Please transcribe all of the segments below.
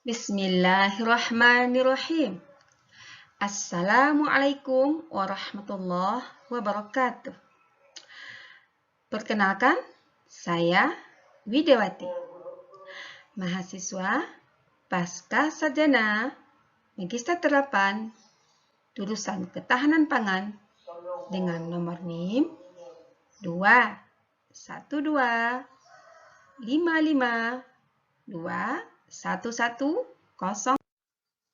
Bismillahirrahmanirrahim. Assalamualaikum warahmatullahi wabarakatuh. Perkenalkan, saya Widiawati, mahasiswa Pasca Sarjana Magister Terapan jurusan Ketahanan Pangan dengan nomor NIM 212552110.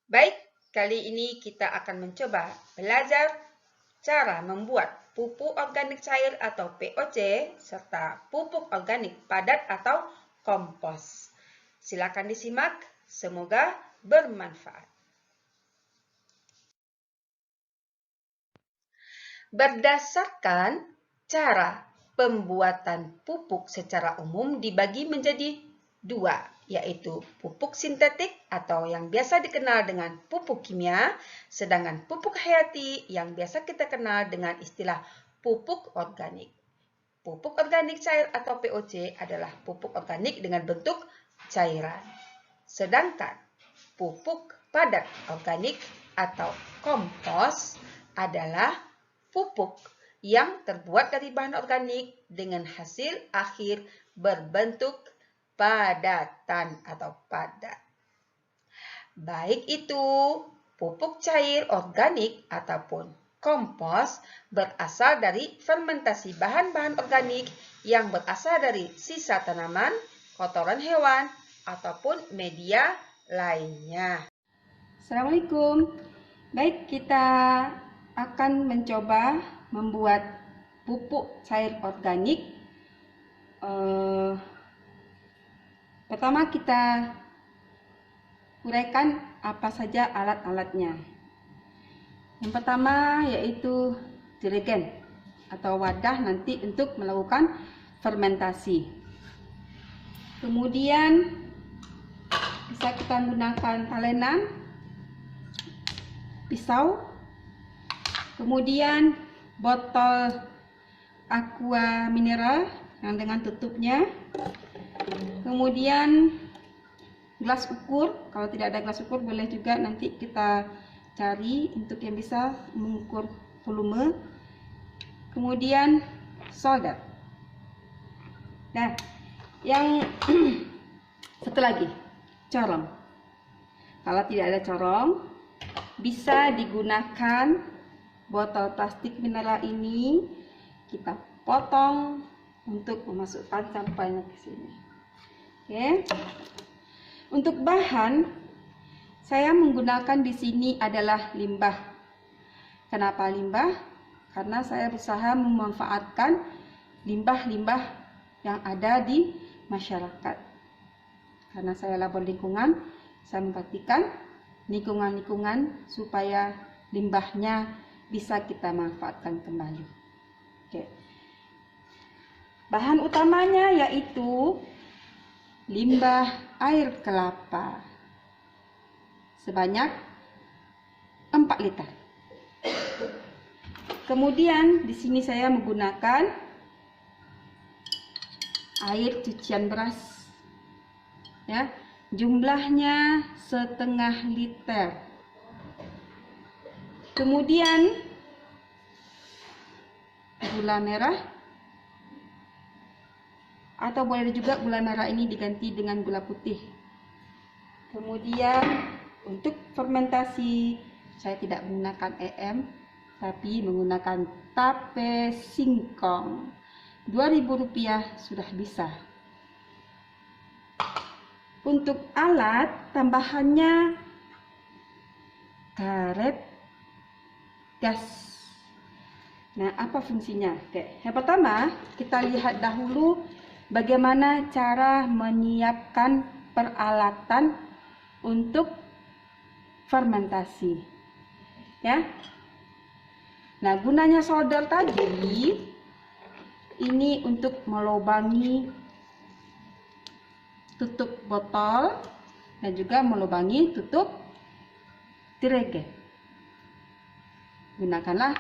Baik, kali ini kita akan mencoba belajar cara membuat pupuk organik cair atau POC serta pupuk organik padat atau kompos. Silakan disimak, semoga bermanfaat. Berdasarkan cara pembuatan pupuk secara umum dibagi menjadi dua, yaitu pupuk sintetik atau yang biasa dikenal dengan pupuk kimia, sedangkan pupuk hayati yang biasa kita kenal dengan istilah pupuk organik. Pupuk organik cair atau POC adalah pupuk organik dengan bentuk cairan. Sedangkan pupuk padat organik atau kompos adalah pupuk yang terbuat dari bahan organik dengan hasil akhir berbentuk padatan atau padat. Baik itu pupuk cair organik ataupun kompos berasal dari fermentasi bahan-bahan organik yang berasal dari sisa tanaman, kotoran hewan, ataupun media lainnya. Assalamualaikum. Baik, kita akan mencoba membuat pupuk cair organik. Pertama kita uraikan apa saja alat-alatnya. Yang pertama yaitu jerigen atau wadah nanti untuk melakukan fermentasi. Kemudian bisa kita menggunakan talenan, pisau, kemudian botol aqua mineral yang dengan tutupnya, kemudian gelas ukur. Kalau tidak ada gelas ukur boleh juga nanti kita cari untuk yang bisa mengukur volume, kemudian solder. Nah, yang satu lagi, corong. Kalau tidak ada corong, bisa digunakan botol plastik mineral ini, kita potong untuk memasukkan sampahnya ke sini. Oke. Untuk bahan, saya menggunakan di sini adalah limbah. Kenapa limbah? Karena saya berusaha memanfaatkan limbah-limbah yang ada di masyarakat. Karena saya labor lingkungan, saya memperhatikan lingkungan-lingkungan supaya limbahnya bisa kita manfaatkan kembali. Oke. Bahan utamanya yaitu limbah air kelapa sebanyak 4 liter. Kemudian di sini saya menggunakan air cucian beras, ya, jumlahnya setengah liter. Kemudian gula merah, atau boleh juga gula merah ini diganti dengan gula putih. Kemudian untuk fermentasi saya tidak menggunakan EM, tapi menggunakan tape singkong. Rp2.000 sudah bisa. Untuk alat tambahannya karet gas. Nah, apa fungsinya? Oke. Yang pertama, kita lihat dahulu bagaimana cara menyiapkan peralatan untuk fermentasi. Ya. Nah, gunanya solder tadi ini untuk melubangi tutup botol dan juga melubangi tutup jerigen. Gunakanlah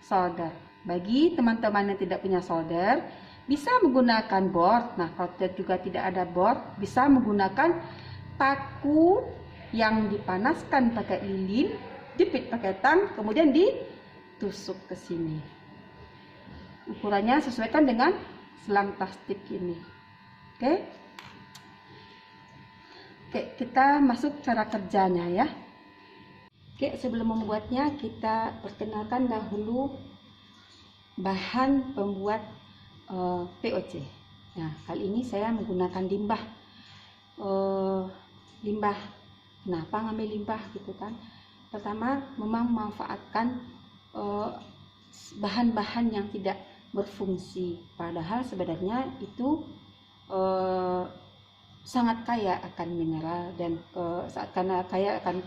solder. Bagi teman-teman yang tidak punya solder, bisa menggunakan board. Nah, kalau juga tidak ada board, bisa menggunakan paku yang dipanaskan pakai lilin, jepit pakai tang, kemudian ditusuk ke sini. Ukurannya sesuaikan dengan selang plastik ini. Oke. Oke, kita masuk cara kerjanya ya. Oke, sebelum membuatnya kita perkenalkan dahulu bahan pembuat POC. Nah, kali ini saya menggunakan limbah. Kenapa ngambil limbah gitu kan? Pertama, memang memanfaatkan bahan-bahan yang tidak berfungsi, padahal sebenarnya itu sangat kaya akan mineral dan kaya akan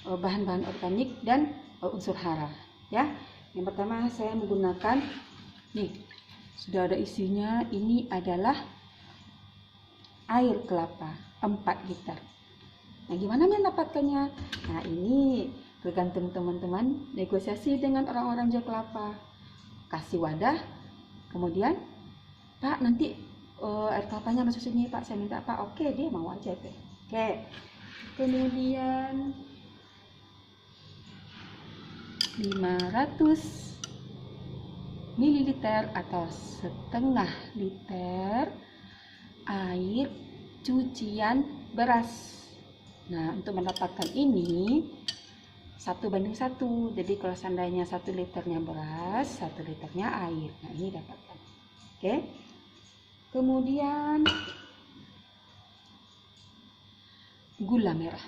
bahan-bahan organik dan unsur hara ya. Yang pertama saya menggunakan nih, sudah ada isinya, ini adalah air kelapa 4 liter. Nah, gimana mendapatkannya? Nah, ini tergantung teman-teman negosiasi dengan orang-orang jual kelapa. Kasih wadah, kemudian, Pak, nanti air kelapanya masuk sini, Pak, saya minta, Pak. Oke, dia mau aja deh. Oke. Kemudian 500 ml atau setengah liter air cucian beras. Nah, untuk mendapatkan ini 1:1. Jadi kalau seandainya 1 liternya beras, 1 liternya air. Nah, ini dapatkan. Oke. Kemudian gula merah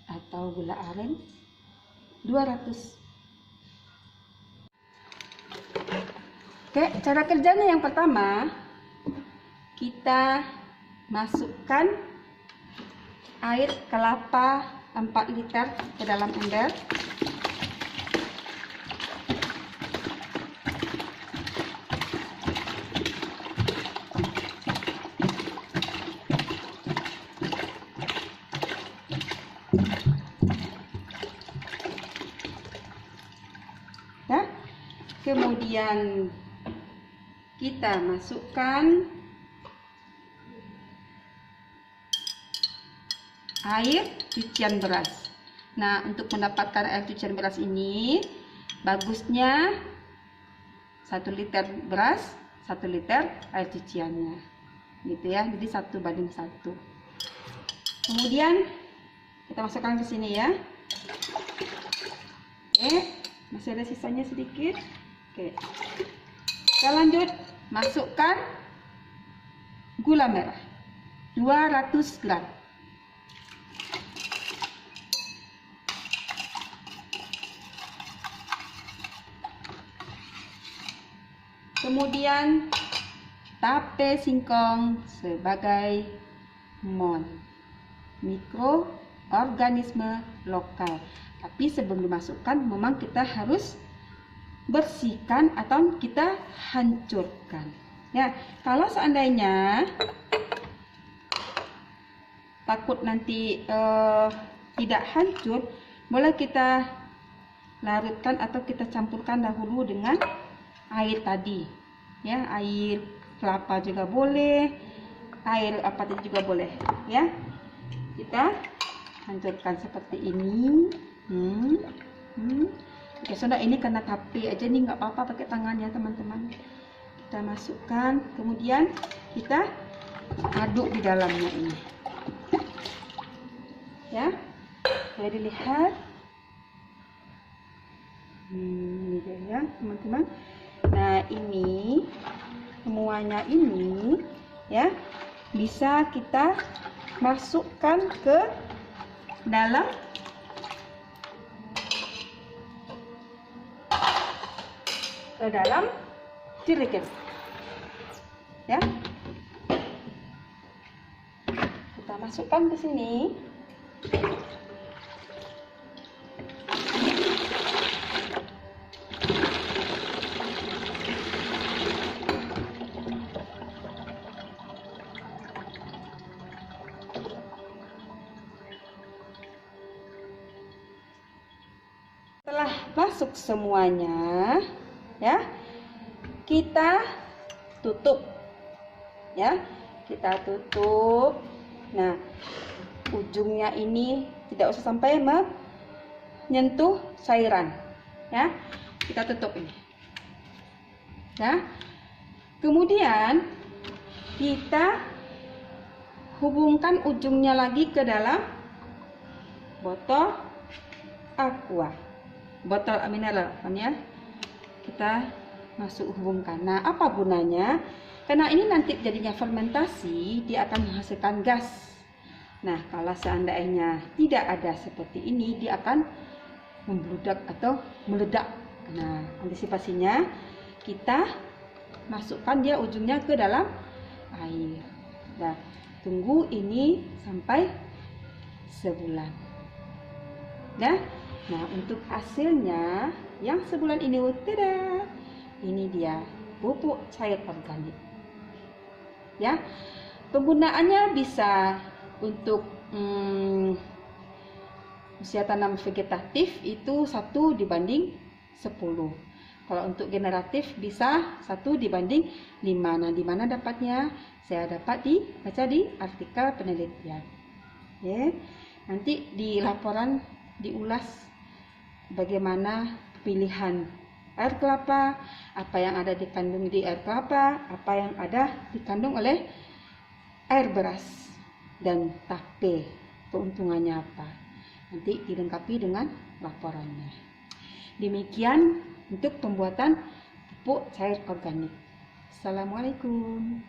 atau gula aren 200. Oke, cara kerjanya yang pertama, kita masukkan air kelapa 4 liter ke dalam ember. Ya. Kemudian kita masukkan air cucian beras. Nah, untuk mendapatkan air cucian beras ini bagusnya 1 liter beras, 1 liter air cuciannya. Gitu ya. Jadi 1:1. Kemudian kita masukkan ke sini ya. Oke, masih ada sisanya sedikit. Oke. Kita lanjut masukkan gula merah 200 gram. Kemudian tape singkong sebagai MON, mikroorganisme lokal. Tapi sebelum dimasukkan memang kita harus bersihkan atau kita hancurkan. Ya, kalau seandainya takut nanti tidak hancur, boleh kita larutkan atau kita campurkan dahulu dengan air tadi. Ya, air kelapa juga boleh, air apa tadi juga boleh. Ya, kita hancurkan seperti ini. Oke, sudah, ini karena tape aja nih, nggak apa-apa pakai tangan ya teman-teman. Kita masukkan, kemudian kita aduk di dalamnya ini. Ya, boleh dilihat. Ini dia ya teman-teman. Nah, ini semuanya ini ya bisa kita masukkan ke dalam jerigen ya. Kita masukkan ke sini. Setelah masuk semuanya ya, kita tutup ya, kita tutup. Nah, ujungnya ini tidak usah sampai menyentuh cairan. Ya, kita tutup ini. Nah, kemudian kita hubungkan ujungnya lagi ke dalam botol aqua, botol mineral ya. Kita hubungkan. Nah, apa gunanya? Karena ini nanti jadinya fermentasi, dia akan menghasilkan gas. Nah, kalau seandainya tidak ada seperti ini, dia akan membludak atau meledak. Nah, antisipasinya kita masukkan dia ujungnya ke dalam air. Nah, tunggu ini sampai sebulan. Nah, untuk hasilnya yang sebulan ini, tada, ini dia pupuk cair organik. Ya, penggunaannya bisa untuk usia tanam vegetatif itu 1:10. Kalau untuk generatif bisa 1:5. Nah, di mana dapatnya? Saya dapat baca di artikel penelitian. Ya, nanti di laporan diulas bagaimana pilihan air kelapa, apa yang ada dikandung di air kelapa, apa yang ada dikandung oleh air beras, dan tape keuntungannya apa. Nanti dilengkapi dengan laporannya. Demikian untuk pembuatan pupuk cair organik. Assalamualaikum.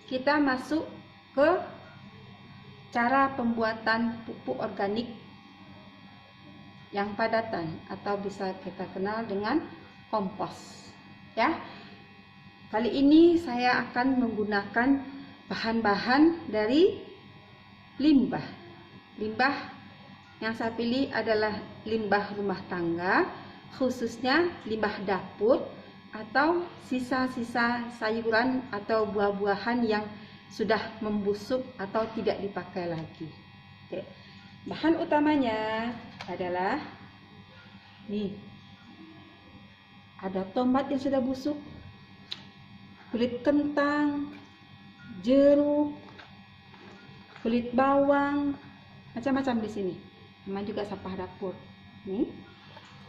Kita masuk ke cara pembuatan pupuk organik yang padatan atau bisa kita kenal dengan kompos. Ya. Kali ini saya akan menggunakan bahan-bahan dari limbah. Limbah yang saya pilih adalah limbah rumah tangga, khususnya limbah dapur atau sisa-sisa sayuran atau buah-buahan yang sudah membusuk atau tidak dipakai lagi. Oke. Bahan utamanya adalah ada tomat yang sudah busuk, kulit kentang, jeruk, kulit bawang, macam-macam di sini. Sama juga sampah dapur. Nih.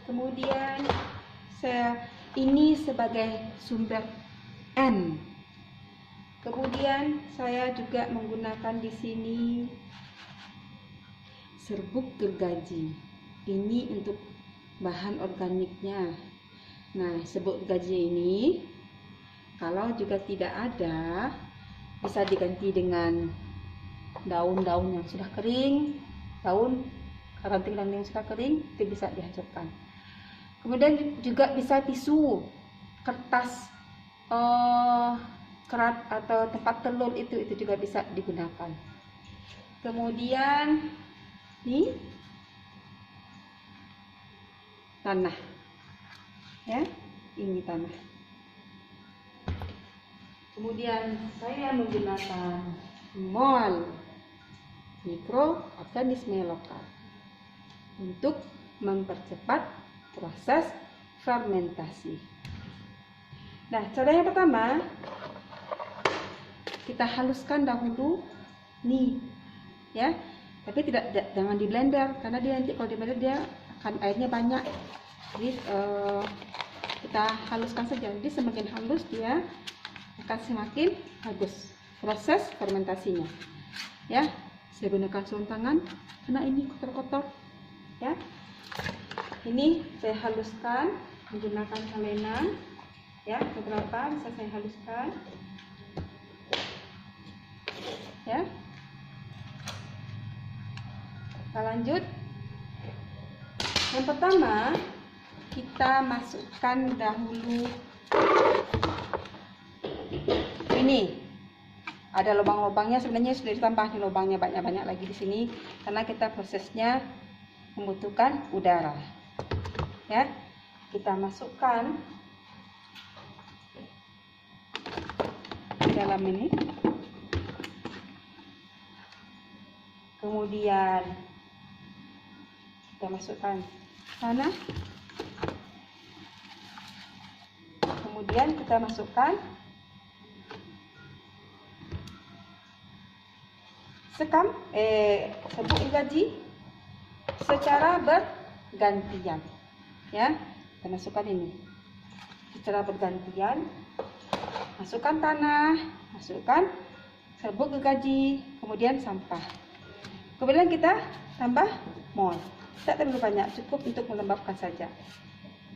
Kemudian ini sebagai sumber N. Kemudian saya juga menggunakan di sini serbuk gergaji. Ini untuk bahan organiknya. Nah, serbuk gergaji ini kalau juga tidak ada, bisa diganti dengan daun-daun yang sudah kering, daun ranting-ranting yang sudah kering, itu bisa dihancurkan. Kemudian juga bisa tisu, kertas kerat atau tempat telur, itu juga bisa digunakan. Kemudian tanah, ya, ini tanah. Kemudian saya menggunakan MOL, mikroorganisme lokal, untuk mempercepat proses fermentasi. Nah, cara yang pertama, kita haluskan dahulu ya. Tapi jangan di blender, karena dia nanti kalau di blender dia akan airnya banyak. Jadi kita haluskan saja. Jadi semakin halus dia akan semakin bagus proses fermentasinya. Ya, saya gunakan sarung tangan karena ini kotor-kotor. Ya, ini saya haluskan menggunakan salenan. Ya, beberapa bisa saya haluskan. Ya. Kita lanjut. Yang pertama, kita masukkan dahulu ini. Ada lubang-lubangnya, sebenarnya sudah ditambah di lubangnya banyak-banyak lagi di sini karena kita prosesnya membutuhkan udara. Ya. Kita masukkan di dalam ini. Kemudian kita masukkan tanah. Kemudian kita masukkan serbuk gergaji secara bergantian. Ya, kita masukkan ini secara bergantian. Masukkan tanah, masukkan serbuk gergaji, kemudian sampah. Kemudian kita tambah mol. Tidak terlalu banyak, cukup untuk melembabkan saja.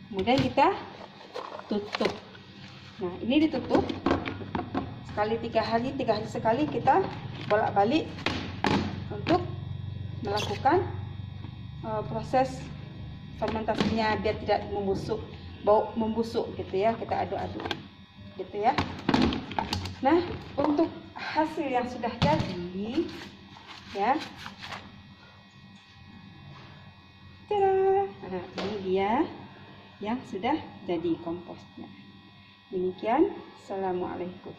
Kemudian kita tutup. Nah, ini ditutup sekali 3 hari sekali kita bolak-balik untuk melakukan proses fermentasinya biar tidak membusuk, bau membusuk gitu ya. Kita aduk-aduk gitu ya. Nah, untuk hasil yang sudah jadi ya, nah, ini dia yang sudah jadi komposnya. Demikian, assalamualaikum.